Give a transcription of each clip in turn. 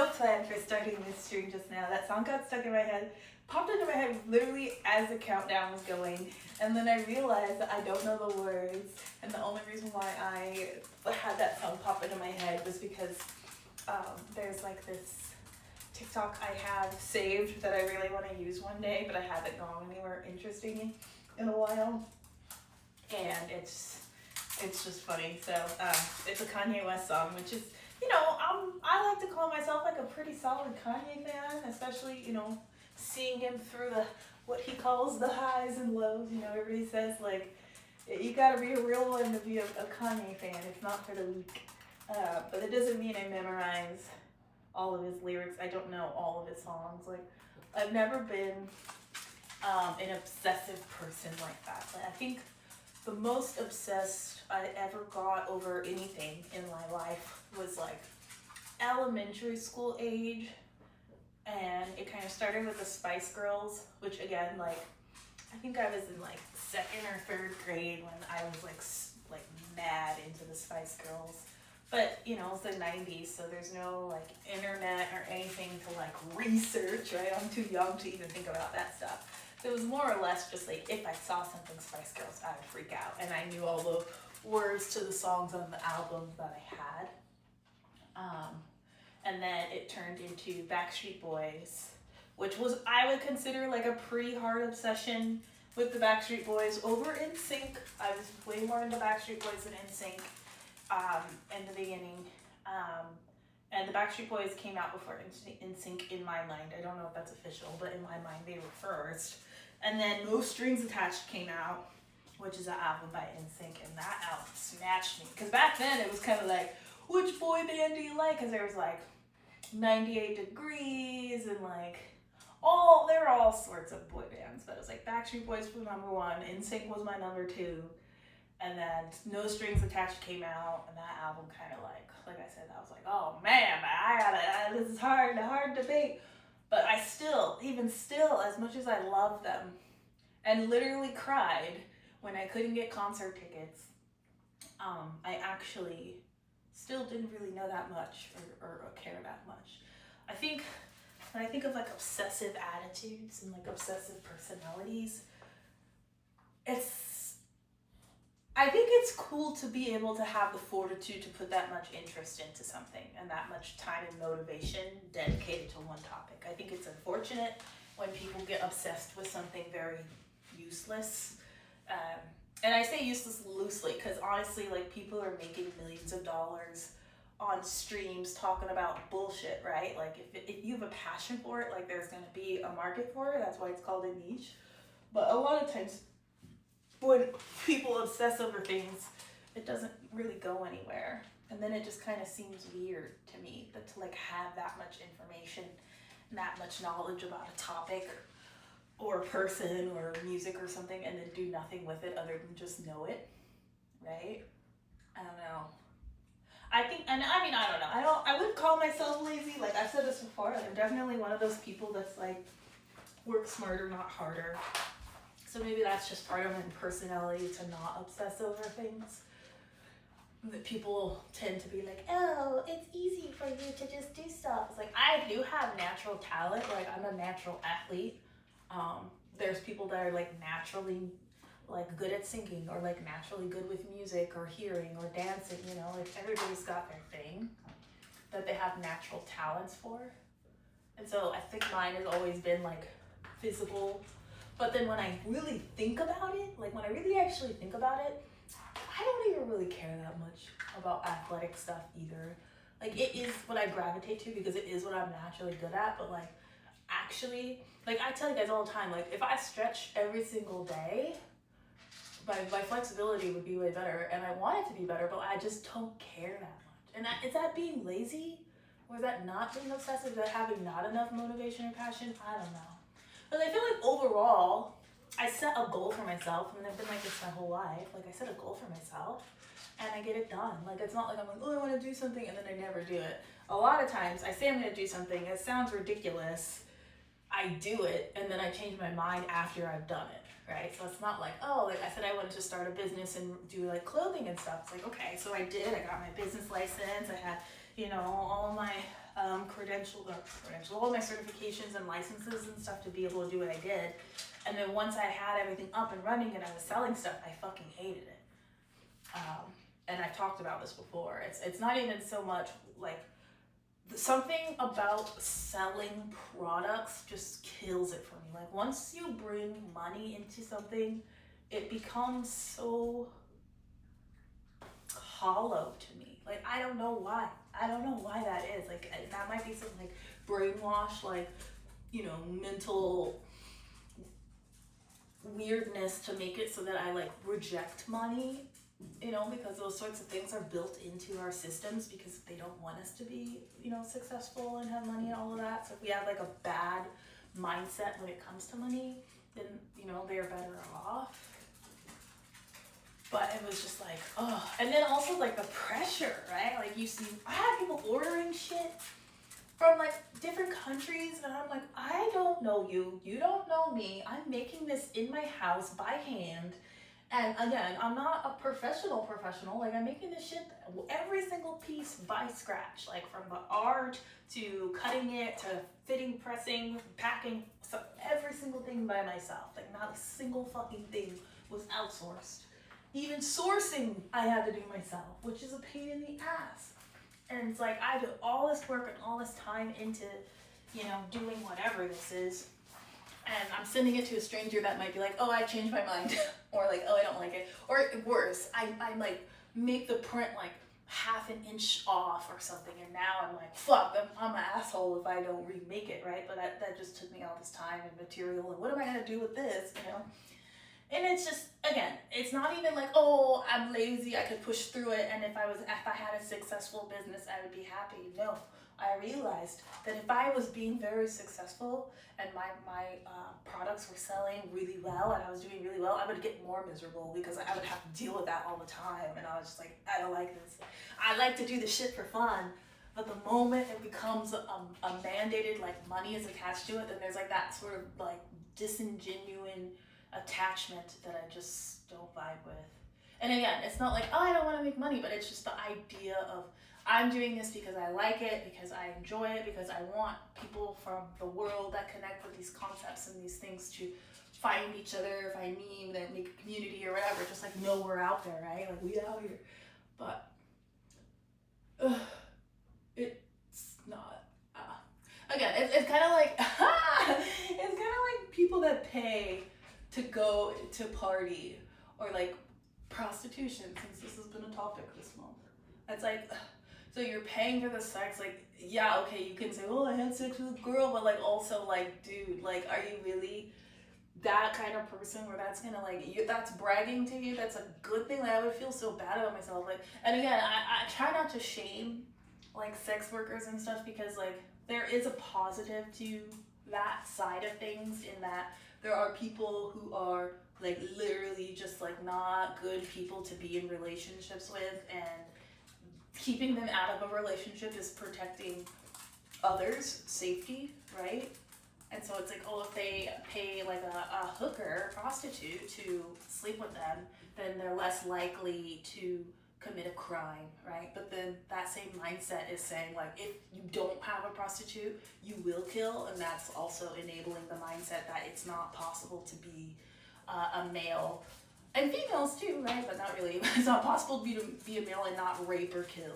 no plan for starting this stream just now. That song got stuck in my head, popped into my head literally as the countdown was going, and then I realized that I don't know the words, and the only reason why I had that song pop into my head was because there's like this TikTok I have saved that I really want to use one day, but I haven't gone anywhere interesting in a while, and it's just funny. So it's a Kanye West song, which is, you know, I like to call myself like a pretty solid Kanye fan, especially, you know, seeing him through what he calls the highs and lows. You know, everybody says like you gotta be a real one to be a Kanye fan. It's not for the weak. But it doesn't mean I memorize all of his lyrics. I don't know all of his songs. Like, I've never been an obsessive person like that. But I think the most obsessed I ever got over anything in my life was like elementary school age. And it kind of started with the Spice Girls, which again, like, I think I was in like 2nd or 3rd grade when I was like mad into the Spice Girls. But, you know, it's the 90s, so there's no like internet or anything to like research, right? I'm too young to even think about that stuff. So it was more or less just like if I saw something Spice Girls, I would freak out. And I knew all the words to the songs on the albums that I had. And then it turned into Backstreet Boys, which was, I would consider like a pretty hard obsession with the Backstreet Boys over NSYNC. I was way more into Backstreet Boys than NSYNC in the beginning. And the Backstreet Boys came out before NSYNC in my mind. I don't know if that's official, but in my mind they were first. And then No Strings Attached came out, which is an album by NSYNC, and that album snatched me. Because back then it was kind of like, which boy band do you like? Because there was like 98 Degrees and like there were all sorts of boy bands, but it was like Backstreet Boys was number 1, NSYNC was my number 2, and then No Strings Attached came out, and that album kind of like I said, I was like, oh man, this is hard debate. But I even still, as much as I love them, and literally cried when I couldn't get concert tickets, I actually still didn't really know that much or care that much. I think when I think of like obsessive attitudes and like obsessive personalities, I think it's cool to be able to have the fortitude to put that much interest into something and that much time and motivation dedicated to one topic. I think it's unfortunate when people get obsessed with something very useless. And I say useless loosely because honestly, like, people are making millions of dollars on streams talking about bullshit, right? Like, if you have a passion for it, like, there's going to be a market for it. That's why it's called a niche. But a lot of times when people obsess over things, it doesn't really go anywhere. And then it just kind of seems weird to me that to like have that much information and that much knowledge about a topic or a person or music or something and then do nothing with it other than just know it, right? I don't know. I don't know. I wouldn't call myself lazy. Like, I've said this before, I'm definitely one of those people that's like, work smarter, not harder. So maybe that's just part of my personality to not obsess over things. That people tend to be like, oh, it's easy for you to just do stuff. It's like, I do have natural talent. Like, I'm a natural athlete. There's people that are like naturally like good at singing or like naturally good with music or hearing or dancing, you know, like everybody's got their thing that they have natural talents for. And so I think mine has always been like physical. But then when I really think about it, like when I really actually think about it, I don't even really care that much about athletic stuff either. Like, it is what I gravitate to because it is what I'm naturally good at, but like actually, like I tell you guys all the time, like if I stretch every single day, my flexibility would be way better, and I want it to be better, but I just don't care that much. And is that being lazy? Or is that not being obsessive? Is that having not enough motivation or passion? I don't know. But I feel like overall, I set a goal for myself, and I've been like this my whole life. Like, I set a goal for myself, and I get it done. Like, it's not like I'm like, oh, I want to do something, and then I never do it. A lot of times, I say I'm going to do something, it sounds ridiculous, I do it, and then I change my mind after I've done it, right? So it's not like, oh, like I said I wanted to start a business and do like clothing and stuff. It's like, okay, so I did, I got my business license, I had, you know, all my all my certifications and licenses and stuff to be able to do what I did. And then once I had everything up and running and I was selling stuff, I fucking hated it. And I've talked about this before. It's not even so much like something about selling products just kills it for me. Like once you bring money into something, it becomes so hollow to me. Like I don't know why. I don't know why that is. Like that might be something like brainwash, like, you know, mental weirdness to make it so that I like reject money, you know, because those sorts of things are built into our systems because they don't want us to be, you know, successful and have money and all of that. So if we have like a bad mindset when it comes to money, then, you know, they're better off. But it was just like, oh, and then also like the pressure, right? Like you see, I have people ordering shit from like different countries, and I'm like, I don't know you, you don't know me. I'm making this in my house by hand. And again, I'm not a professional, like I'm making this shit, every single piece by scratch, like from the art to cutting it to fitting, pressing, packing, so every single thing by myself. Like not a single fucking thing was outsourced. Even sourcing I had to do myself, which is a pain in the ass. And it's like I do all this work and all this time into, you know, doing whatever this is. And I'm sending it to a stranger that might be like, oh, I changed my mind. Or like, oh, I don't like it. Or worse, I like make the print like half an inch off or something. And now I'm like, fuck, I'm an asshole if I don't remake it, right? But that just took me all this time and material. And what am I going to do with this, you know? And it's just, again, it's not even like, oh, I'm lazy, I could push through it, and if I had a successful business, I would be happy. No, I realized that if I was being very successful and my products were selling really well and I was doing really well, I would get more miserable because I would have to deal with that all the time. And I was just like, I don't like this. I like to do the shit for fun, but the moment it becomes a mandated, like money is attached to it, then there's like that sort of like disingenuine attachment that I just don't vibe with. And again, it's not like, oh, I don't want to make money, but it's just the idea of I'm doing this because I like it, because I enjoy it, because I want people from the world that connect with these concepts and these things to find each other, find me, then make a community or whatever, just like know we're out there, right? Like we out here. But it's not. Again, it's kind of like, it's kind of like people that pay to go to party, or like prostitution, since this has been a topic this month. It's like, so you're paying for the sex, like, yeah, okay, you can say, oh, I had sex with a girl, but like also like, dude, like, are you really that kind of person where that's gonna like, that's bragging to you? That's a good thing? Like I would feel so bad about myself. Like, and again, I try not to shame like sex workers and stuff, because like there is a positive to that side of things, in that there are people who are like literally just like not good people to be in relationships with, and keeping them out of a relationship is protecting others' safety, right? And so it's like, oh, if they pay like a hooker, prostitute to sleep with them, then they're less likely to commit a crime, right? But then that same mindset is saying like, if you don't have a prostitute, you will kill, and that's also enabling the mindset that it's not possible to be a male, and females too, right? But not really. It's not possible to be a male and not rape or kill.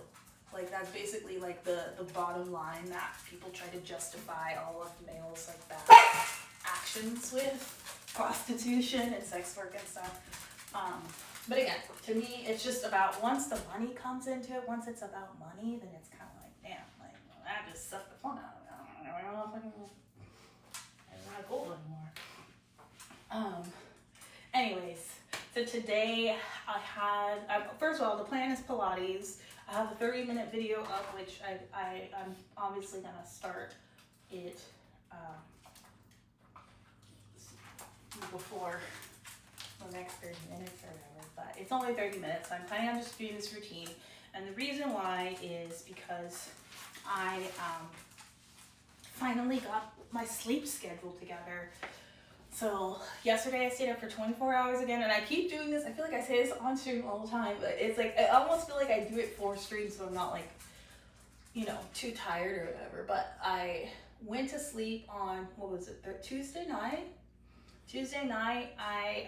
Like that's basically like the bottom line that people try to justify all of males like that actions with prostitution and sex work and stuff. But again, to me, it's just about once the money comes into it, once it's about money, then it's kind of like, damn, like, well, that just sucked the fun out of it. I don't know if I can, it's not gold anymore. Anyways, so today I had, first of all, the plan is Pilates. I have a 30-minute video up, which I'm obviously gonna start it before the next 30 minutes or whatever, but it's only 30 minutes, so I'm planning on just doing this routine. And the reason why is because I finally got my sleep schedule together. So yesterday I stayed up for 24 hours again, and I keep doing this. I feel like I say this on stream all the time, but it's like I almost feel like I do it for stream, so I'm not like too tired or whatever. But I went to sleep on, what was it, Tuesday night? Tuesday night, I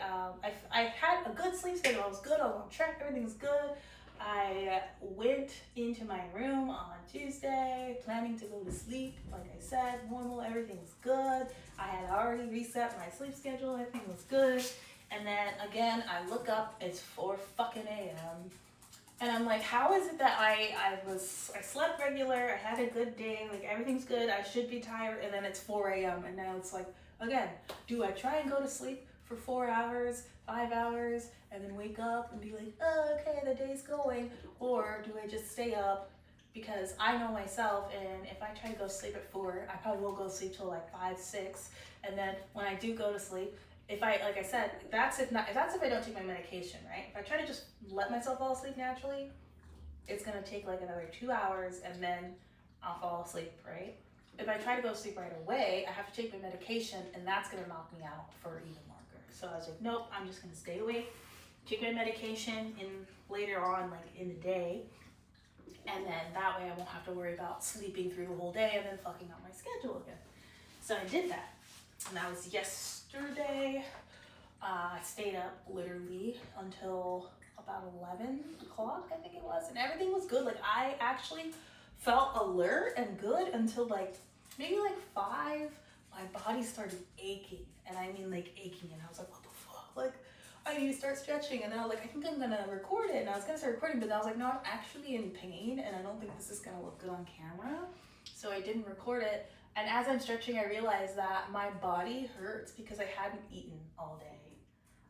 had a good sleep schedule. I was good. I was on track. Everything was good. I went into my room on Tuesday, planning to go to sleep. Like I said, normal. Everything was good. I had already reset my sleep schedule. Everything was good. And then again, I look up. It's 4 fucking a.m. And I'm like, how is it that I slept regular, I had a good day, like everything's good, I should be tired, and then it's 4 a.m. and now it's like, again, do I try and go to sleep for 4 hours, 5 hours, and then wake up and be like, oh, okay, the day's going, or do I just stay up? Because I know myself, and if I try to go to sleep at 4, I probably won't go to sleep till like 5, 6, and then when I do go to sleep, like I said, that's if I don't take my medication, right? If I try to just let myself fall asleep naturally, it's gonna take like another 2 hours and then I'll fall asleep, right? If I try to go to sleep right away, I have to take my medication and that's gonna knock me out for even longer. So I was like, nope, I'm just gonna stay awake, take my medication in later on, like in the day, and then that way I won't have to worry about sleeping through the whole day and then fucking up my schedule again. So I did that. And that was yesterday. I stayed up literally until about 11 o'clock, I think it was, and everything was good. Like I actually felt alert and good until like maybe like 5. My body started aching, and I mean like aching, and I was like, what the fuck? Like I need to start stretching, and then I was like, I think I'm gonna record it, and I was gonna start recording, but then I was like, no, I'm actually in pain, and I don't think this is gonna look good on camera, so I didn't record it. And as I'm stretching, I realized that my body hurts because I hadn't eaten all day.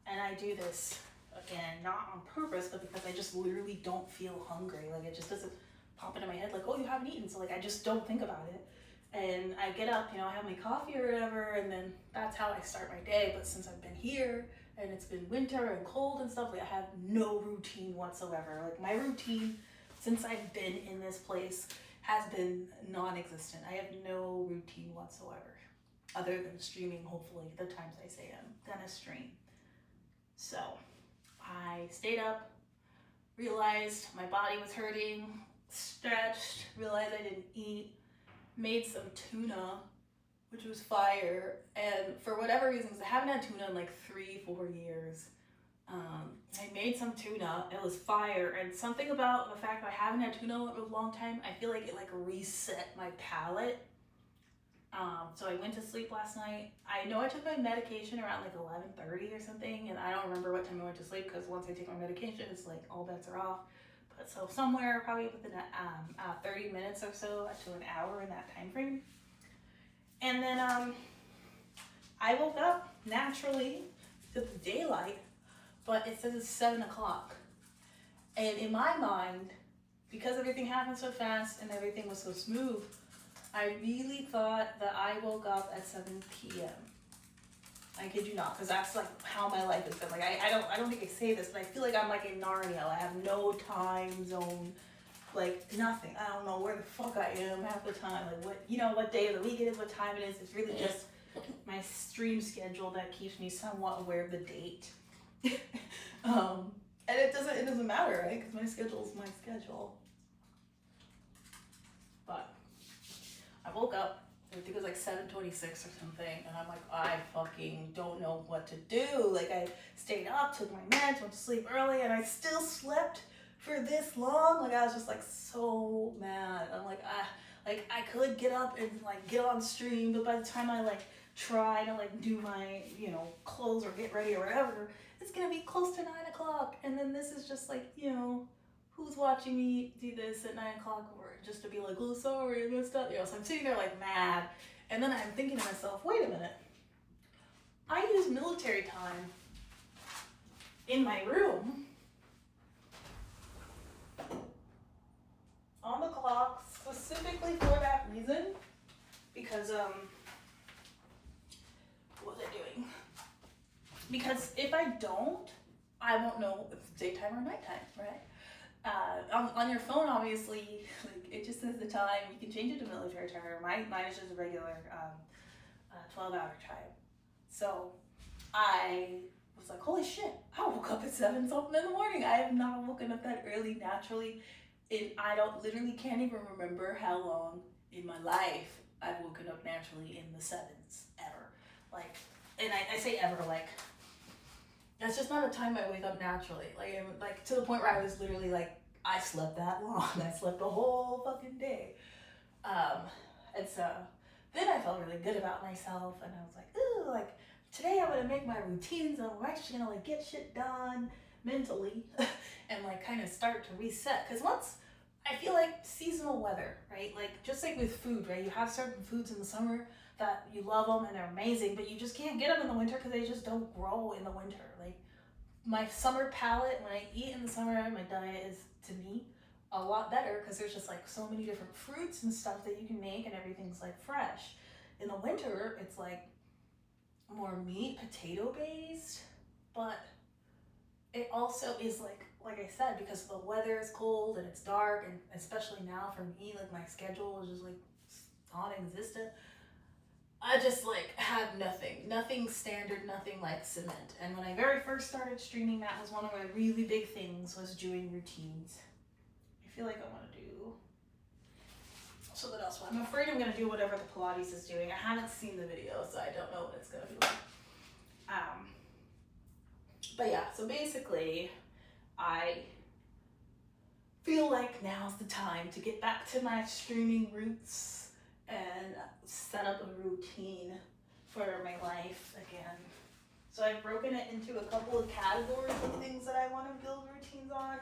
And I do this, again, not on purpose, but because I just literally don't feel hungry. Like it just doesn't pop into my head like, oh, you haven't eaten. So like I just don't think about it. And I get up, I have my coffee or whatever, and then that's how I start my day. But since I've been here and it's been winter and cold and stuff, like I have no routine whatsoever. Like my routine since I've been in this place has been non-existent. I have no routine whatsoever, other than streaming, hopefully, the times I say I'm gonna stream. So I stayed up, realized my body was hurting, stretched, realized I didn't eat, made some tuna, which was fire, and for whatever reasons, I haven't had tuna in like 3-4 years. I made some tuna, it was fire, and something about the fact that I haven't had tuna in a long time, I feel like it like reset my palate. So I went to sleep last night. I know I took my medication around like 11:30 or something, and I don't remember what time I went to sleep because once I take my medication, it's like all bets are off. But so somewhere probably within 30 minutes or so to an hour in that time frame. And then I woke up naturally to the daylight, but it says it's 7 o'clock. And in my mind, because everything happened so fast and everything was so smooth, I really thought that I woke up at 7 p.m. I kid you not, because that's like how my life has been. Like I don't think I say this, but I feel like I'm like in Narnia. I have no time zone, like nothing. I don't know where the fuck I am half the time. Like what day of the week it is, what time it is. It's really just my stream schedule that keeps me somewhat aware of the date. And it doesn't matter, right? Because my schedule is my schedule. But I woke up, I think it was like 7:26 or something, and I'm like, I fucking don't know what to do. Like I stayed up, took my meds, went to sleep early, and I still slept for this long. Like I was just like so mad. I'm like, I could get up and like get on stream, but by the time I like try to like do my, clothes or get ready or whatever, it's gonna be close to 9 o'clock. And then this is just like, who's watching me do this at 9 o'clock or just to be like, oh, sorry, I messed up. So I'm sitting there like mad. And then I'm thinking to myself, wait a minute. I use military time in my room on the clock specifically for that reason. Because, what was I doing? Because if I don't, I won't know if it's daytime or nighttime, right? On your phone, obviously, like it just says the time. You can change it to military time. Mine is just a regular 12-hour time. So I was like, holy shit, I woke up at 7 something in the morning. I have not woken up that early naturally I don't literally can't even remember how long in my life I've woken up naturally in the sevens ever. Like, and I say ever, like, that's just not a time I wake up naturally. Like to the point where I was literally like, I slept that long. I slept a whole fucking day. And so then I felt really good about myself, and I was like, ooh, like today I'm gonna make my routines, and I'm actually gonna like get shit done mentally and like kind of start to reset. Because once I feel like seasonal weather, right? Like just like with food, right? You have certain foods in the summer that you love them and they're amazing, but you just can't get them in the winter because they just don't grow in the winter. Like my summer palate, when I eat in the summer, my diet is, to me, a lot better because there's just like so many different fruits and stuff that you can make, and everything's like fresh. In the winter, it's like more meat, potato based, but it also is like I said, because the weather is cold and it's dark, and especially now for me, like my schedule is just like non-existent. I just like had nothing standard, nothing like cement. And when I very first started streaming, that was one of my really big things, was doing routines. I feel like I want to do something else. I'm afraid I'm going to do whatever the Pilates is doing. I haven't seen the video, so I don't know what it's going to be like. But yeah, so basically, I feel like now's the time to get back to my streaming roots and set up a routine for my life again. So I've broken it into a couple of categories of things that I want to build routines on.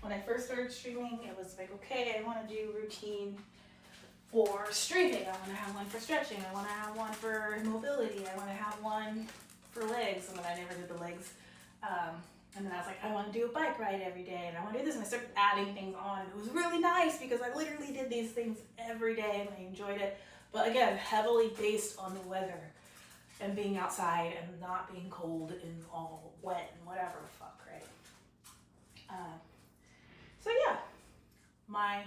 When I first started streaming, it was like, okay, I want to do routine for streaming. I want to have one for stretching. I want to have one for mobility. I want to have one for legs. And then I never did the legs. And then I was like, I want to do a bike ride every day, and I want to do this. And I started adding things on. And it was really nice because I literally did these things every day and I enjoyed it. But again, heavily based on the weather and being outside and not being cold and all wet and whatever the fuck, right? So yeah, my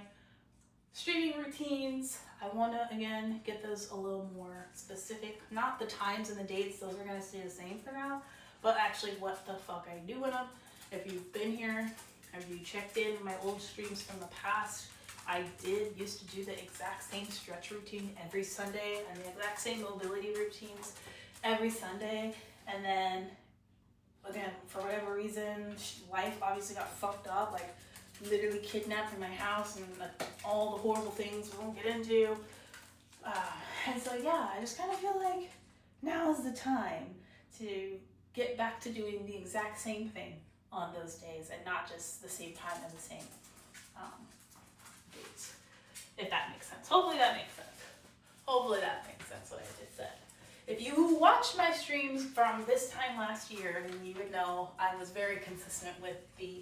streaming routines, I want to, again, get those a little more specific. Not the times and the dates, those are going to stay the same for now, but actually what the fuck I do in them. If you've been here, have you checked in my old streams from the past, I used to do the exact same stretch routine every Sunday and the exact same mobility routines every Sunday. And then, again, for whatever reason, life obviously got fucked up, like literally kidnapped in my house and all the horrible things we won't get into. And so yeah, I just kind of feel like now is the time to get back to doing the exact same thing on those days and not just the same time and the same dates, if that makes sense. Hopefully that makes sense. Hopefully that makes sense what I just said. If you watched my streams from this time last year, then you would know I was very consistent with the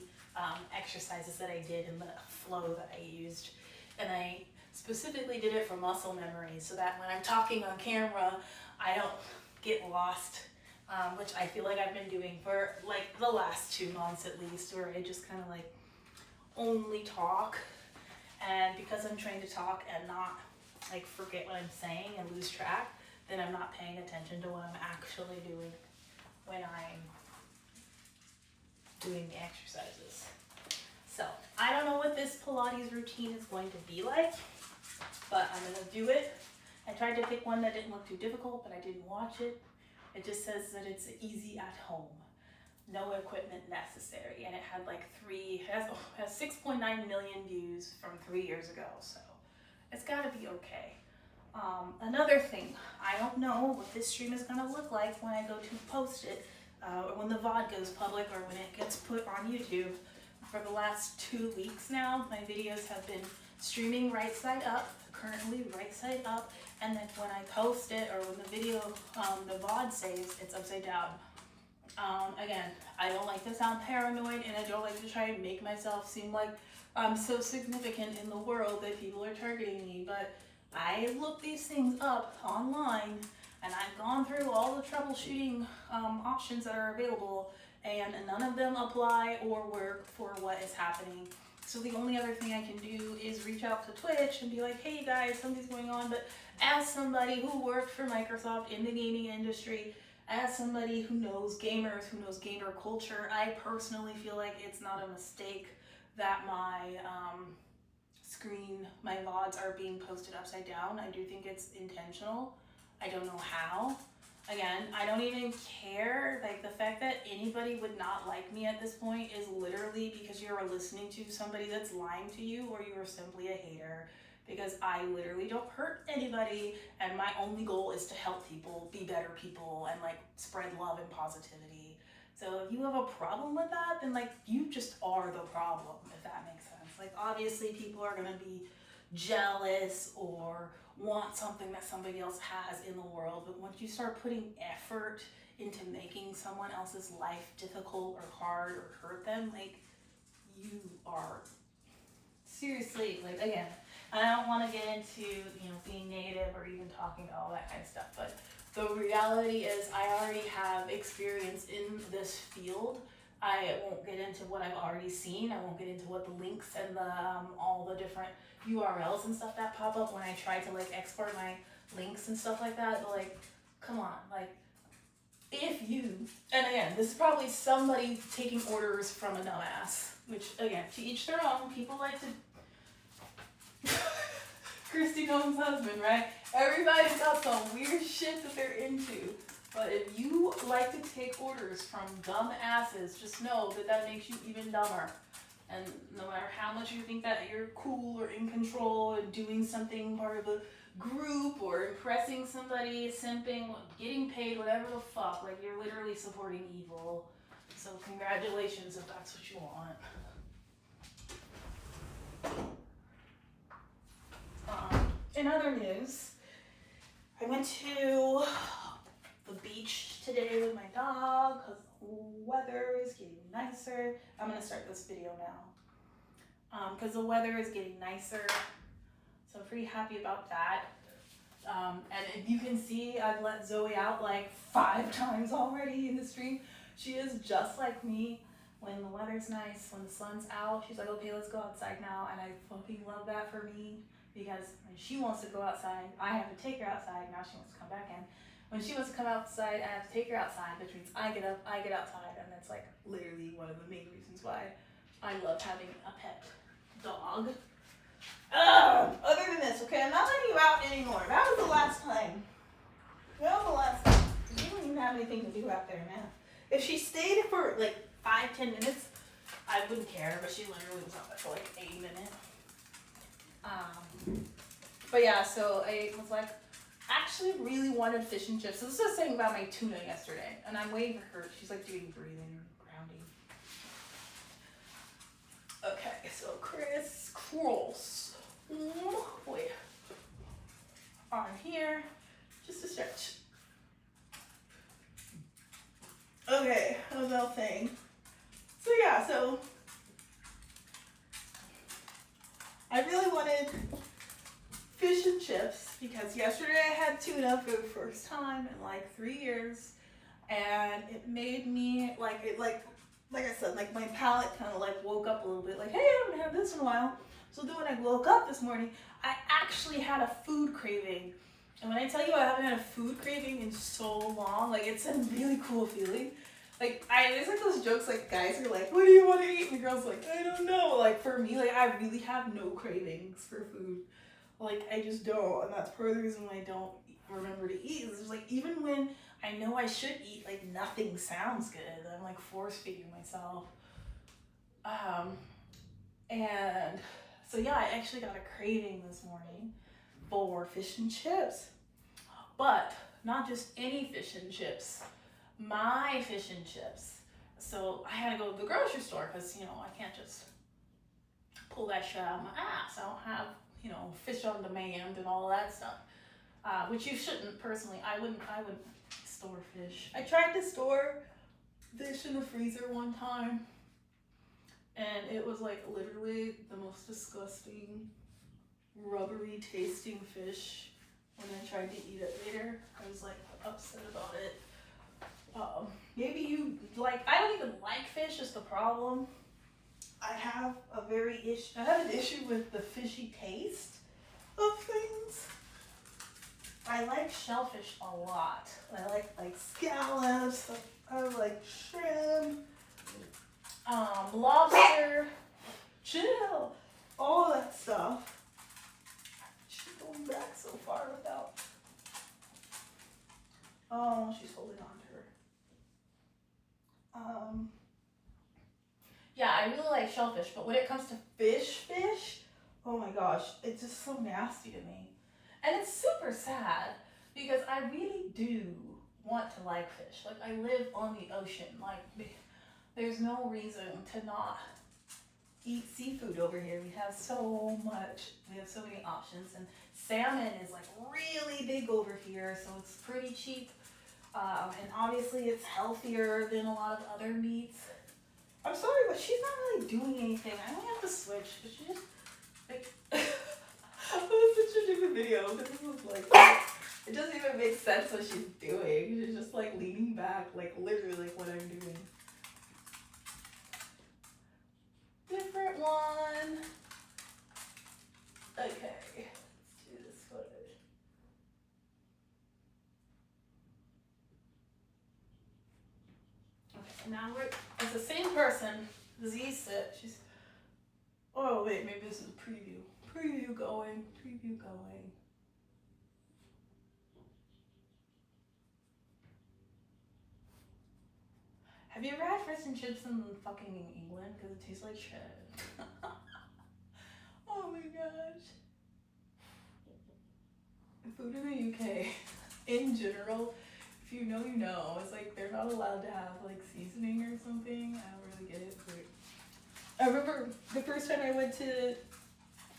exercises that I did and the flow that I used. And I specifically did it for muscle memory so that when I'm talking on camera, I don't get lost, which I feel like I've been doing for like the last 2 months at least, where I just kind of like only talk. And because I'm trained to talk and not like forget what I'm saying and lose track, then I'm not paying attention to what I'm actually doing when I'm doing the exercises. So I don't know what this Pilates routine is going to be like, but I'm gonna do it. I tried to pick one that didn't look too difficult, but I didn't watch it. It just says that it's easy at home, no equipment necessary, and it had like has 6.9 million views from 3 years ago, so it's gotta be okay. Another thing, I don't know what this stream is gonna look like when I go to post it, or when the VOD goes public, or when it gets put on YouTube. For the last 2 weeks now, my videos have been streaming right side up, currently right side up, and then when I post it, or when the video, the VOD saves, it's upside down. Again, I don't like to sound paranoid, and I don't like to try and make myself seem like I'm so significant in the world that people are targeting me, but I look these things up online, and I've gone through all the troubleshooting options that are available, and none of them apply or work for what is happening. So the only other thing I can do is reach out to Twitch and be like, hey guys, something's going on. But as somebody who worked for Microsoft in the gaming industry, as somebody who knows gamers, who knows gamer culture, I personally feel like it's not a mistake that my VODs are being posted upside down. I do think it's intentional. I don't know how. Again, I don't even care. Like, the fact that anybody would not like me at this point is literally because you're listening to somebody that's lying to you, or you are simply a hater. Because I literally don't hurt anybody, and my only goal is to help people be better people and like spread love and positivity. So if you have a problem with that, then like you just are the problem, if that makes sense. Like, obviously people are gonna be jealous or want something that somebody else has in the world, but once you start putting effort into making someone else's life difficult or hard or hurt them, like, you are seriously, like, again, I don't want to get into, being negative or even talking about all that kind of stuff, but the reality is I already have experience in this field. I won't get into what I've already seen. I won't get into what the links and the all the different URLs and stuff that pop up when I try to like export my links and stuff like that. But like, come on, like, if you, and again, this is probably somebody taking orders from a dumbass, which again, to each their own. People like to Christy Nolan's husband, right? Everybody's got some weird shit that they're into. But if you like to take orders from dumb asses, just know that that makes you even dumber. And no matter how much you think that you're cool or in control and doing something part of a group or impressing somebody, simping, getting paid, whatever the fuck, like, you're literally supporting evil. So congratulations if that's what you want. In other news, I went to the beach today with my dog because the weather is getting nicer. I'm going to start this video now because the weather is getting nicer. So I'm pretty happy about that. And if you can see, I've let Zoe out like 5 times already in the stream. She is just like me. When the weather's nice, when the sun's out, she's like, okay, let's go outside now. And I fucking love that for me. Because when she wants to go outside, I have to take her outside. Now she wants to come back in. When she wants to come outside, I have to take her outside, which means I get up, I get outside, and that's like literally one of the main reasons why I love having a pet dog. Other than this, okay, I'm not letting you out anymore. That was the last time. That was the last time. You don't even have anything to do out there now. If she stayed for like 5-10 minutes, I wouldn't care, but she literally was out there for like 8 minutes. But yeah, so I was like, actually really wanted fish and chips. So this was saying about my tuna yesterday, and I'm waiting for her. She's like doing breathing, grounding. Okay, so crisscross. Wait. On here, just a stretch. Okay, how's that thing? So yeah, so I really wanted fish and chips because yesterday I had tuna for the first time in like 3 years, and it made me like I said, like my palate kind of like woke up a little bit, like, hey, I haven't had this in a while. So then when I woke up this morning, I actually had a food craving. And when I tell you I haven't had a food craving in so long, like, it's a really cool feeling. Like, there's like those jokes, like, guys are like, what do you want to eat? And the girl's like, I don't know. Like, for me, like, I really have no cravings for food. Like, I just don't. And that's part of the reason why I don't remember to eat. It's just like, even when I know I should eat, like, nothing sounds good. I'm like force-feeding myself. And so yeah, I actually got a craving this morning for fish and chips. But not just any fish and chips. My fish and chips. So I had to go to the grocery store because, I can't just pull that shit out of my ass. I don't have, fish on demand and all that stuff. Which you shouldn't, personally. I wouldn't store fish. I tried to store fish in the freezer one time, and it was like literally the most disgusting, rubbery tasting fish. When I tried to eat it later, I was like upset about it. Maybe you like, I don't even like fish is the problem. I have an issue with the fishy taste of things. I like shellfish a lot. I like scallops. I like shrimp, lobster. chill, all that stuff. She's going back so far without. Oh, she's holding on to her. Yeah, I really like shellfish, but when it comes to fish, oh my gosh, it's just so nasty to me. And it's super sad because I really do want to like fish. Like, I live on the ocean. Like, there's no reason to not eat seafood over here. We have so much. We have so many options. And salmon is like really big over here, so it's pretty cheap. And obviously it's healthier than a lot of other meats. I'm sorry, but she's not really doing anything. I only have to switch, but she just, like, that was such a stupid video, because this was like, it doesn't even make sense what she's doing. She's just like leaning back, like literally like what I'm doing. Different one. Okay, let's do this footage. Okay, now it's the same person. Z sit. She's. Oh wait, maybe this is a preview. Preview going. Have you ever had fish and chips in fucking England? Because it tastes like shit. Oh my gosh. Food in the UK, in general, if you know, you know. It's like they're not allowed to have like seasoning or something. I don't really get it. But I remember the first time I went to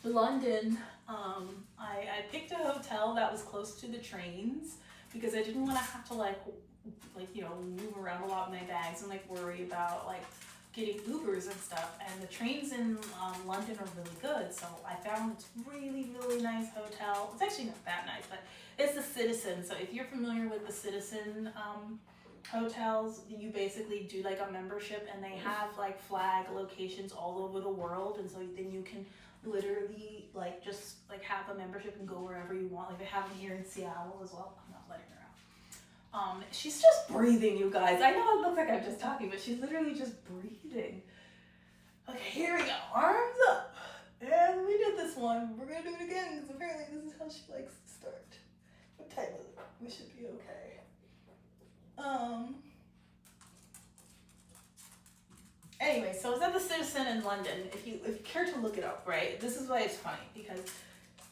London, I picked a hotel that was close to the trains because I didn't want to have to like you know, move around a lot with my bags and like worry about like getting Ubers and stuff. And the trains in London are really good, so I found this really nice hotel. It's actually not that nice, but it's the Citizen. So if you're familiar with the Citizen hotels, you basically do like a membership, and they have like flag locations all over the world, and so then you can literally like just like have a membership and go wherever you want. Like they have them here in Seattle as well. I'm not letting her out. She's just breathing, you guys. I know it looks like I'm just talking, but she's literally just breathing. Okay, here we go. Arms up. And we did this one. We're gonna do it again because apparently this is how she likes to start. What time is it? We should be okay. Anyway, so I was at the Citizen in London. If you care to look it up, right? This is why it's funny, because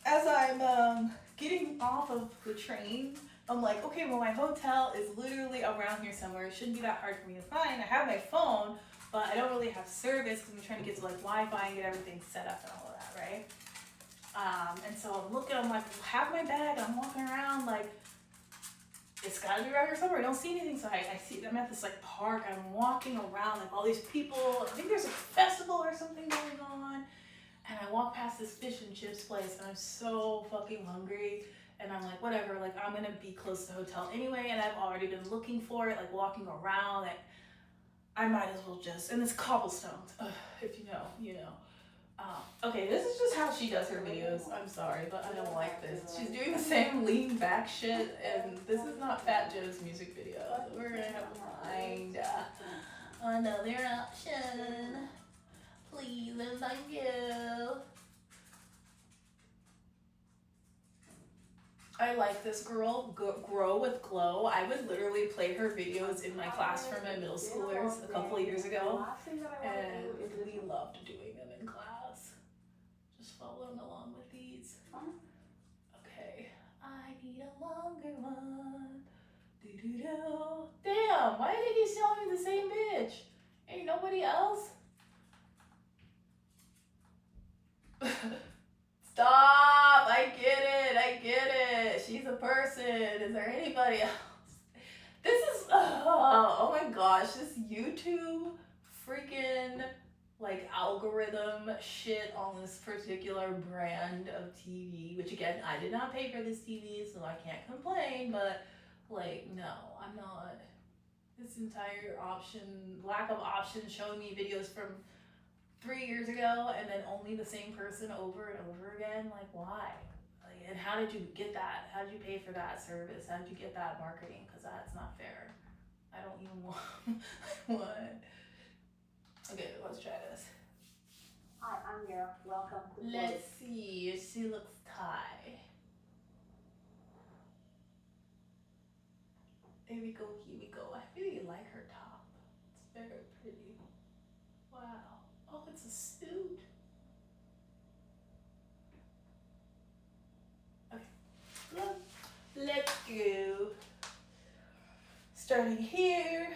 as I'm getting off of the train, I'm like, okay, well, my hotel is literally around here somewhere. It shouldn't be that hard for me to find. I have my phone, but I don't really have service because I'm trying to get to like Wi-Fi and get everything set up and all of that, right? And so I'm looking, I'm like, have my bag, and I'm walking around like, it's gotta be around here somewhere. I don't see anything, so I see, I'm at this like park, I'm walking around, like all these people, I think there's a festival or something going on, and I walk past this fish and chips place, and I'm so fucking hungry, and I'm like, whatever, like I'm gonna be close to the hotel anyway, and I've already been looking for it, like walking around, like I might as well just, and it's cobblestones, if you know, you know. Okay, this is just how she does her videos. I'm sorry, but I don't like this. She's doing the same lean back shit, and this is not Fat Joe's music video. So we're gonna have to find another option. Please and thank you. I like this girl, Grow with Glow. I would literally play her videos in my class for my middle schoolers a couple of years ago, and we loved doing them in class. Just following along with these. Okay, I need a longer one. Doo-doo-doo. Damn, why did you tell me the same bitch? Ain't nobody else? Stop! I get it. She's a person. Is there anybody else? This is, oh my gosh, this YouTube freaking like algorithm shit on this particular brand of TV, which again, I did not pay for this TV, so I can't complain, but like, no, I'm not. This entire lack of options, showing me videos from 3 years ago, and then only the same person over and over again, like why? Like, and how did you get that? How did you pay for that service? How did you get that marketing? Because that's not fair. I don't even want what. Okay, let's try this. Hi, I'm here. Welcome to Let's see. She looks Thai. Here we go. Here we go. I really like her top. It's very pretty. Wow. Oh, it's a suit. Okay. Well, let's go. Starting here.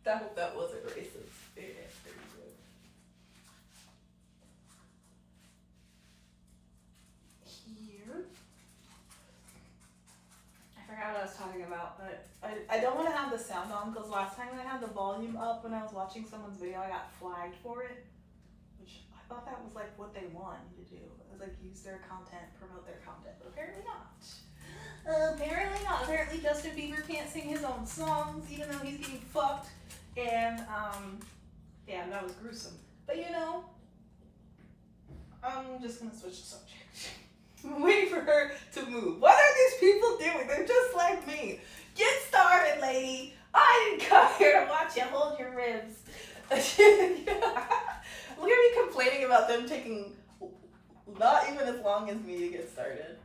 I hope that wasn't racist. Yeah, there you go. Here. I forgot what I was talking about, but I don't want to have the sound on because last time I had the volume up when I was watching someone's video, I got flagged for it, which I thought that was like what they want you to do. It was like use their content, promote their content, but apparently not. Apparently not. Apparently Justin Bieber can't sing his own songs even though he's getting fucked. And yeah, that was gruesome. But you know, I'm just gonna switch the subject. I'm waiting for her to move. What are these people doing? They're just like me. Get started, lady. I didn't come here to watch you hold your ribs. Look at me complaining about them taking not even as long as me to get started.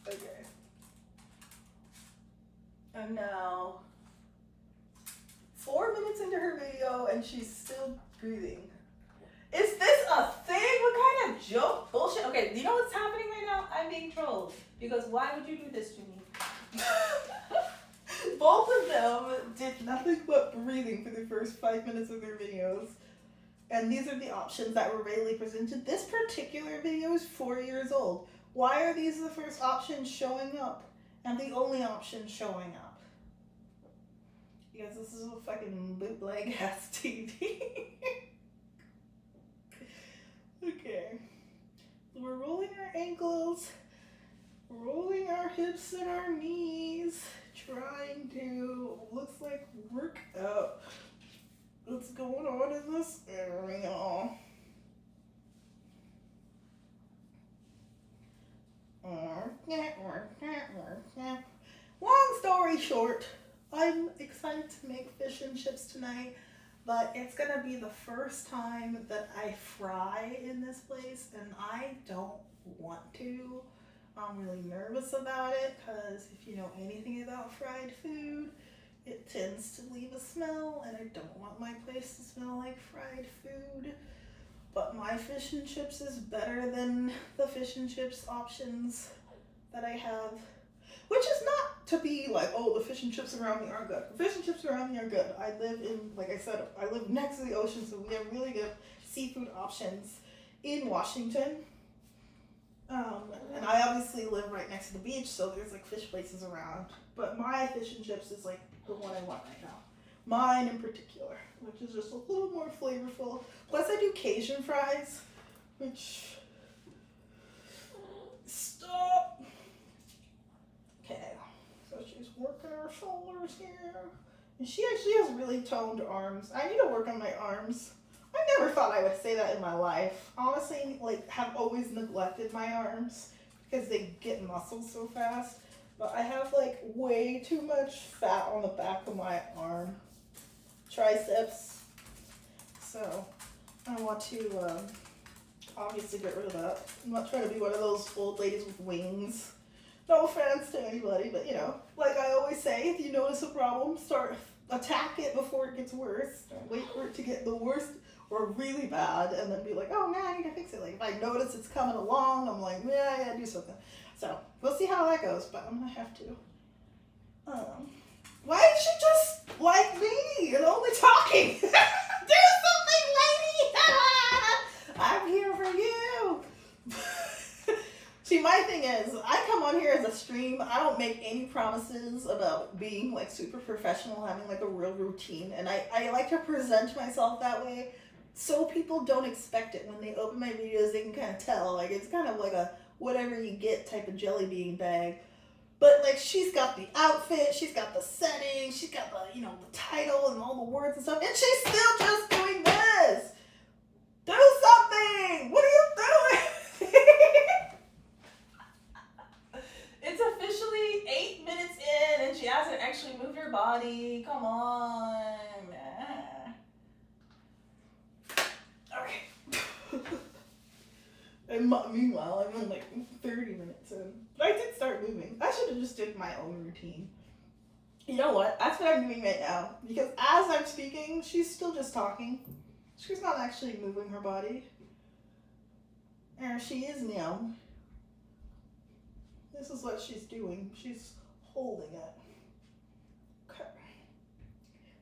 Okay. And now, 4 minutes into her video and she's still breathing. Is this a thing? What kind of joke bullshit? Okay, you know what's happening right now? I'm being trolled. Because why would you do this to me? Both of them did nothing but breathing for the first 5 minutes of their videos. And these are the options that were readily presented. This particular video is 4 years old. Why are these the first options showing up? And the only option showing up? Because this is a fucking bootleg ass TV. Okay. We're rolling our ankles, rolling our hips and our knees, trying to, looks like, work out what's going on in this area. Long story short, I'm excited to make fish and chips tonight, but it's gonna be the first time that I fry in this place, and I don't want to. I'm really nervous about it because if you know anything about fried food, it tends to leave a smell, and I don't want my place to smell like fried food. But my fish and chips is better than the fish and chips options that I have. Which is not to be like, oh, the fish and chips around me aren't good. The fish and chips around me are good. I live in, like I said, I live next to the ocean, so we have really good seafood options in Washington. And I obviously live right next to the beach, so there's like fish places around. But my fish and chips is like the one I want right now. Mine in particular, which is just a little more flavorful. Plus I do Cajun fries, which, stop. Okay, so she's working her shoulders here. And she actually has really toned arms. I need to work on my arms. I never thought I would say that in my life. Honestly, like, have always neglected my arms because they get muscles so fast. But I have, like, way too much fat on the back of my arm. Triceps. So, I want to, obviously get rid of that. I'm not trying to be one of those old ladies with wings. No offense to anybody, but, you know, like I always say, if you notice a problem, attack it before it gets worse. Don't wait for it to get the worst or really bad and then be like, oh man, I need to fix it. Like if I notice it's coming along, I'm like, yeah, I gotta do something. So we'll see how that goes, but I'm gonna have to. Why did she just like me and only talking? Do something, lady! I'm here for you. See, my thing is, I come on here as a stream, I don't make any promises about being like super professional, having like a real routine, and I like to present myself that way so people don't expect it. When they open my videos, they can kind of tell, like it's kind of like a whatever you get type of jelly bean bag. But like she's got the outfit, she's got the setting, she's got the, you know, the title and all the words and stuff, and she's still just doing this. Do something! What are you doing? actually move your body. Come on. Okay. And meanwhile, I'm in like 30 minutes in. But I did start moving. I should have just did my own routine. You know what? That's what I'm doing right now. Because as I'm speaking, she's still just talking. She's not actually moving her body. And she is now. This is what she's doing. She's holding it. Okay.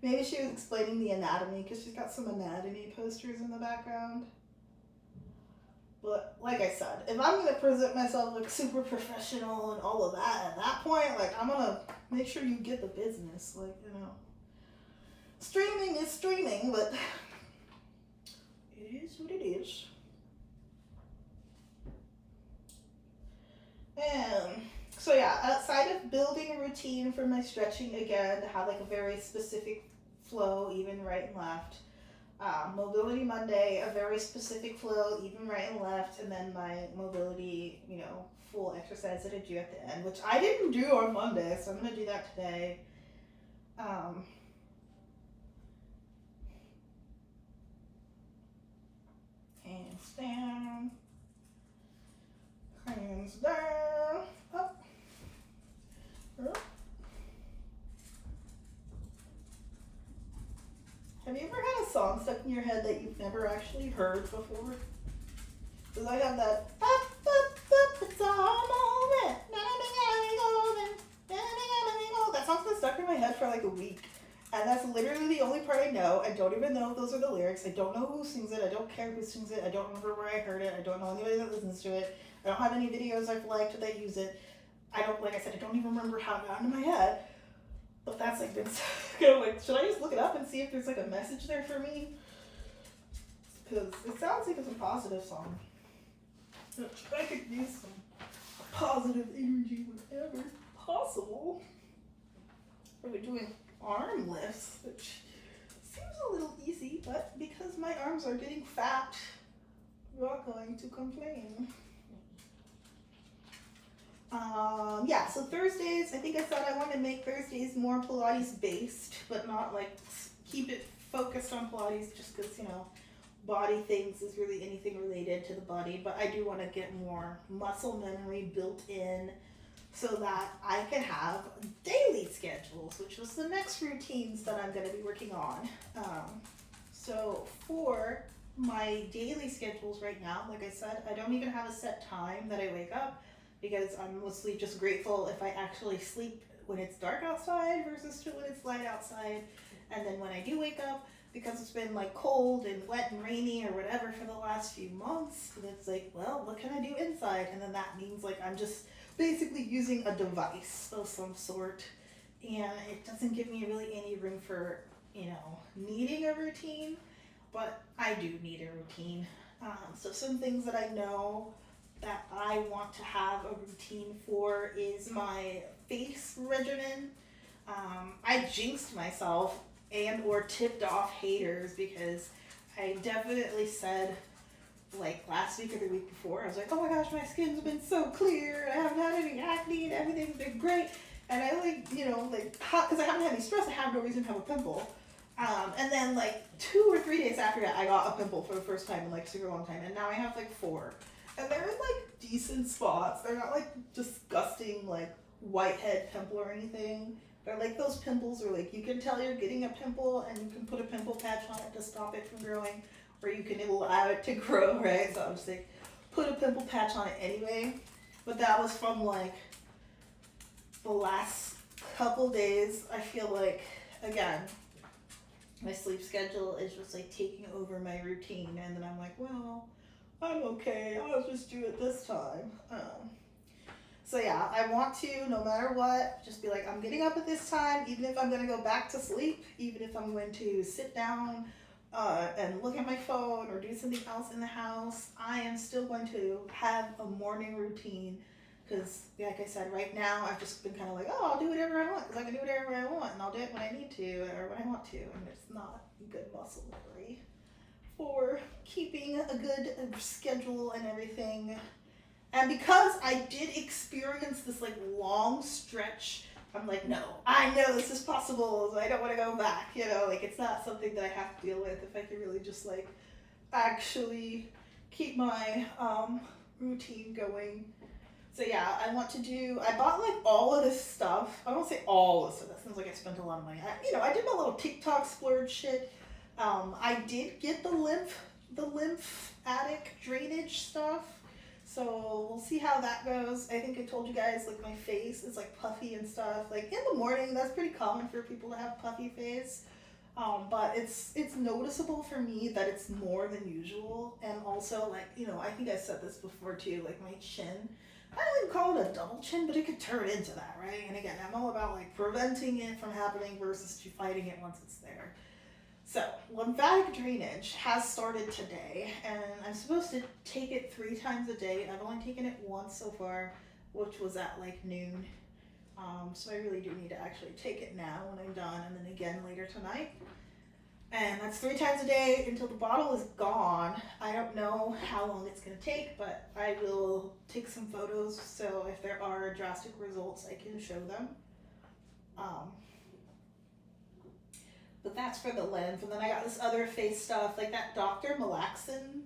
Maybe she was explaining the anatomy because she's got some anatomy posters in the background. But like I said, if I'm going to present myself like super professional and all of that, at that point, like I'm going to make sure you get the business. Like, you know, streaming is streaming, but it is what it is. And so yeah, outside of building a routine for my stretching again, to have like a very specific flow, even right and left. Mobility Monday, a very specific flow, even right and left, and then my mobility, you know, full exercise that I do at the end, which I didn't do on Monday, so I'm going to do that today. Hands down, hands down, up, up. Have you ever had a song stuck in your head that you've never actually heard before? Because I have that, it's all moment, that song's been stuck in my head for like a week. And that's literally the only part I know. I don't even know if those are the lyrics. I don't know who sings it. I don't care who sings it. I don't remember where I heard it. I don't know anybody that listens to it. I don't have any videos I've liked that use it. I don't, like I said, I don't even remember how it got into my head. But that's like been, like, should I just look it up and see if there's like a message there for me? Because it sounds like it's a positive song. I could use some positive energy whenever possible. We're doing arm lifts, which seems a little easy, but because my arms are getting fat, I'm not going to complain. Yeah, so Thursdays, I think I said I want to make Thursdays more Pilates based, but not like keep it focused on Pilates just because, you know, body things is really anything related to the body, but I do want to get more muscle memory built in so that I can have daily schedules, which was the next routines that I'm going to be working on. So for my daily schedules right now, like I said, I don't even have a set time that I wake up, because I'm mostly just grateful if I actually sleep when it's dark outside versus when it's light outside. And then when I do wake up, because it's been like cold and wet and rainy or whatever for the last few months, and it's like, well, what can I do inside? And then that means like I'm just basically using a device of some sort, and it doesn't give me really any room for, you know, needing a routine, but I do need a routine. So some things that I know that I want to have a routine for is my face regimen. I jinxed myself and or tipped off haters because I definitely said, like last week or the week before, I was like, oh my gosh, my skin's been so clear, I haven't had any acne and everything's been great, and I like, you know, like, because I haven't had any stress, I have no reason to have a pimple. And then like 2 or 3 days after that, I got a pimple for the first time in like a super long time, and now I have like 4. And they're in like decent spots. They're not like disgusting like whitehead pimple or anything. They're like those pimples where like you can tell you're getting a pimple and you can put a pimple patch on it to stop it from growing, or you can allow it to grow, right? So I'm just like, put a pimple patch on it anyway. But that was from like the last couple days. I feel like, again, my sleep schedule is just like taking over my routine, and then I'm like, well, I'm okay, I'll just do it this time. So yeah, I want to, no matter what, just be like, I'm getting up at this time, even if I'm going to go back to sleep, even if I'm going to sit down and look at my phone or do something else in the house, I am still going to have a morning routine. Because, like I said, right now I've just been kind of like, oh, I'll do whatever I want, because I can do whatever I want, and I'll do it when I need to, or when I want to, and it's not good muscle memory for keeping a good schedule and everything. And because I did experience this like long stretch I'm like, no, I know this is possible, so I don't want to go back, you know, like it's not something that I have to deal with if I can really just like actually keep my routine going. So yeah, I bought like all of this stuff. I won't say all of this stuff, that sounds like I spent a lot of money. I did my little TikTok splurge shit. I did get the lymphatic drainage stuff. So we'll see how that goes. I think I told you guys like my face is like puffy and stuff. Like in the morning, that's pretty common for people to have puffy face. But it's noticeable for me that it's more than usual. And also like, I think I said this before too, like my chin. I wouldn't call it a double chin, but it could turn into that, right? And again, I'm all about like preventing it from happening versus fighting it once it's there. So, lymphatic drainage has started today, and I'm supposed to take it 3 times a day. I've only taken it once so far, which was at like noon. So I really do need to actually take it now when I'm done, and then again later tonight. And that's 3 times a day until the bottle is gone. I don't know how long it's going to take, but I will take some photos, so if there are drastic results, I can show them. But that's for the lymph. And then I got this other face stuff, like that Dr. Malaxin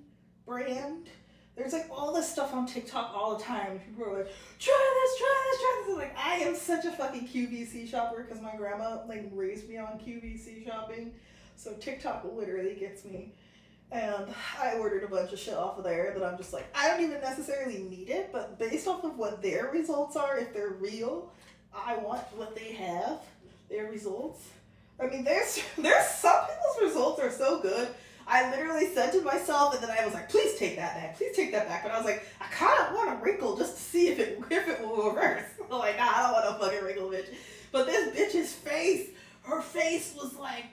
brand. There's like all this stuff on TikTok all the time. People are like, try this, try this, try this. Like, I am such a fucking QVC shopper because my grandma like raised me on QVC shopping. So TikTok literally gets me. And I ordered a bunch of shit off of there that I'm just like, I don't even necessarily need it, but based off of what their results are, if they're real, I want what they have, their results. I mean, there's some people's results are so good. I literally said to myself, and then I was like, please take that back, please take that back. But I was like, I kind of want a wrinkle just to see if it will reverse. I'm like, nah, I don't want a fucking wrinkle, bitch. But this bitch's face, her face was like,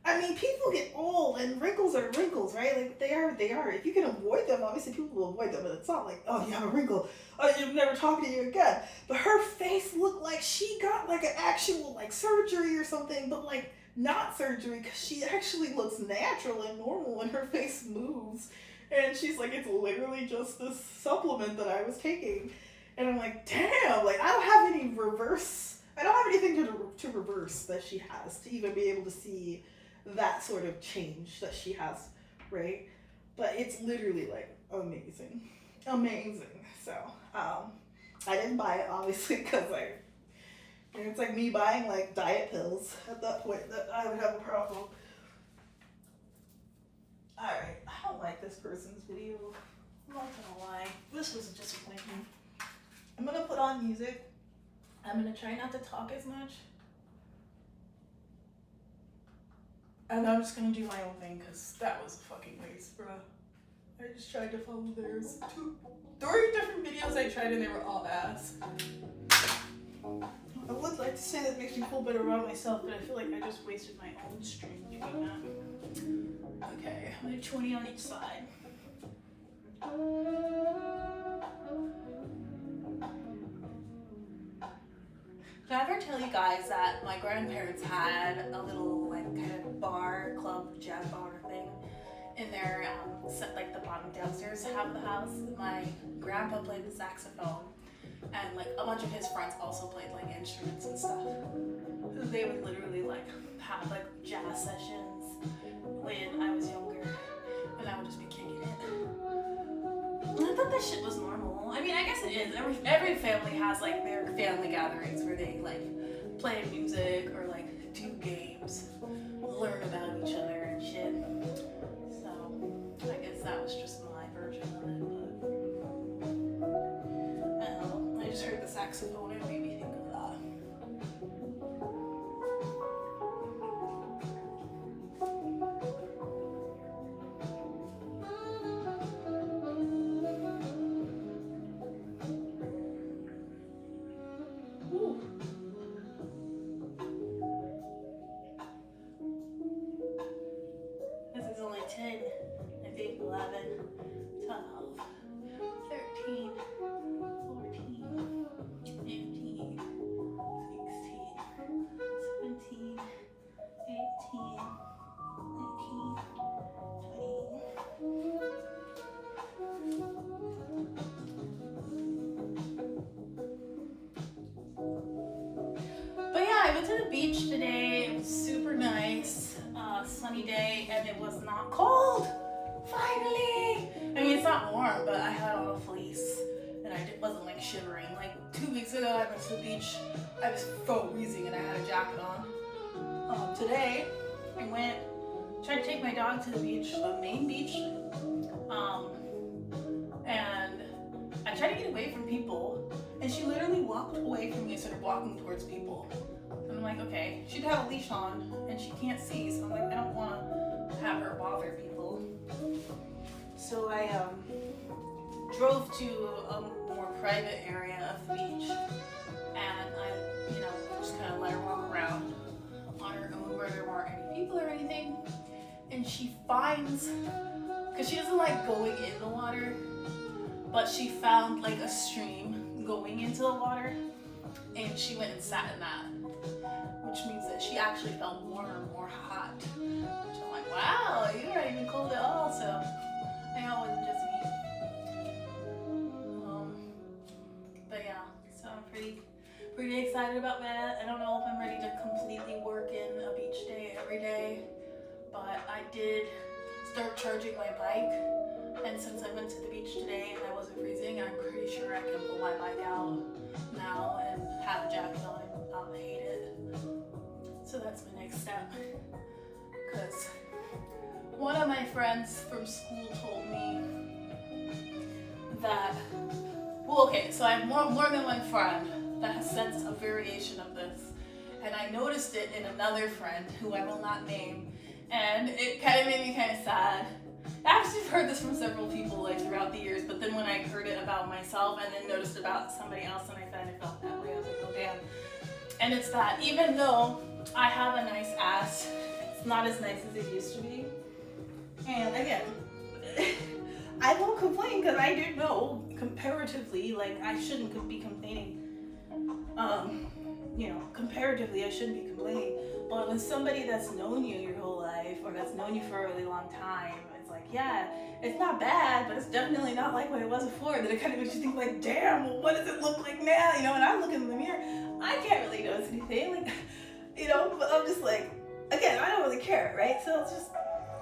I mean, people get old and wrinkles are wrinkles, right? Like they are. If you can avoid them, obviously people will avoid them, but it's not like, oh, you have a wrinkle, oh, you're never talking to you again. But her face looked like she got like an actual like surgery or something, but like not surgery, because she actually looks natural and normal when her face moves. And she's like, it's literally just this supplement that I was taking. And I'm like, damn, like I don't have anything to reverse that she has to even be able to see that sort of change that she has, right? But it's literally like amazing. So I didn't buy it obviously because it's like me buying like diet pills at that point that I would have a problem. Alright, I don't like this person's video. I'm not gonna lie, this was a disappointment. I'm gonna put on music. I'm gonna try not to talk as much. And I'm just gonna do my own thing because that was a fucking waste, bruh. I just tried to follow theirs. 3 different videos I tried and they were all ass. I would like to say that makes me feel better about myself, but I feel like I just wasted my own stream doing that. Okay, I'm gonna do 20 on each side. Did I ever tell you guys that my grandparents had a little like kind of bar, club, jazz bar thing in their like the bottom downstairs half of the house? My grandpa played the saxophone, and like a bunch of his friends also played like instruments and stuff. They would literally like have like jazz sessions when I was younger, and I would just be kicking it. I thought that shit was normal. I mean, I guess it is. Every family has like their family gatherings where they like play music or like do games, learn about each other and shit. So I guess that was just my version of it. But I don't know. I just heard the saxophone and it made me think of that. This is only 10, I think 11, 12, 13, 14, 15, went to the beach today. It was super nice, sunny day, and it was not cold. Finally! I mean, it's not warm, but I had on a fleece, and wasn't like shivering. Like 2 weeks ago, I went to the beach. I was freezing, and I had a jacket on. Today, I tried to take my dog to the beach, the main beach, and I tried to get away from people, and she literally walked away from me and started walking towards people. And I'm like, okay, she'd have a leash on, and she can't see, so I'm like, I don't want to have her bother people. So I drove to a more private area of the beach, and I, just kind of let her walk around on her own where there weren't any people or anything. And she finds, because she doesn't like going in the water, but she found like a stream going into the water, and she went and sat in that, which means that she actually felt warmer, more hot. Which I'm like, wow, you're not even cold at all. So I know it wasn't just me. But yeah, so I'm pretty excited about that. I don't know if I'm ready to completely work in a beach day every day, but I did start charging my bike. And since I went to the beach today and I wasn't freezing, I'm pretty sure I can pull my bike out now and have a jacket on and not hate it. So that's my next step. Because one of my friends from school told me that, so I have more than one friend that has said a variation of this. And I noticed it in another friend who I will not name. And it kind of made me kind of sad. I actually heard this from several people like throughout the years, but then when I heard it about myself and then noticed about somebody else and I kind of felt that way, I was like, oh damn. And it's that even though I have a nice ass, it's not as nice as it used to be. And again, I won't complain because I do know comparatively, like I shouldn't be complaining. Comparatively I shouldn't be complaining. But when somebody that's known you your whole life or that's known you for a really long time, it's like, yeah, it's not bad, but it's definitely not like what it was before. Then it kind of makes you think like, damn, well, what does it look like now? And I look in the mirror, I can't really notice anything. Like, but I'm just like, again, I don't really care, right? So it's just,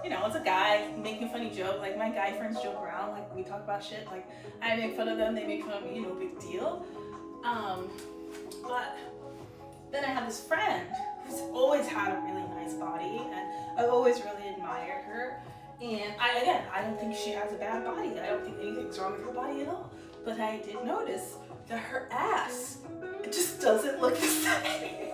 it's a guy making funny jokes. Like my guy friends joke around, like we talk about shit. Like I make fun of them, they make fun of me, no big deal. But then I have this friend who's always had a really nice body, and I've always really admired her. And I don't think she has a bad body. I don't think anything's wrong with her body at all. But I did notice that her ass, it just doesn't look the same.